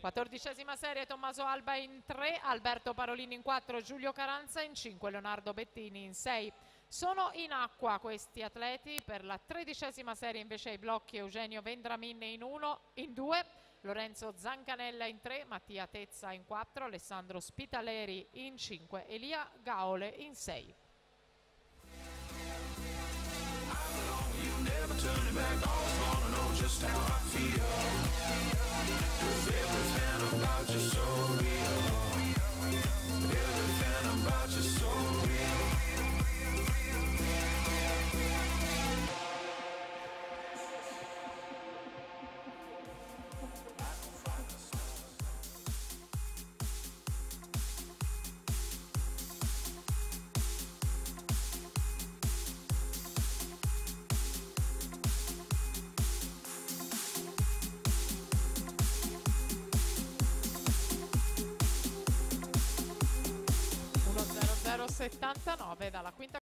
14ª serie, Tommaso Alba in 3, Alberto Parolini in 4, Giulio Caranza in 5, Leonardo Bettini in 6. Sono in acqua questi atleti. Per la 13ª serie invece ai blocchi Eugenio Vendramin in 2, Lorenzo Zancanella in 3, Mattia Tezza in 4, Alessandro Spitaleri in 5, Elia Gaole in 6. Settantanove dalla quinta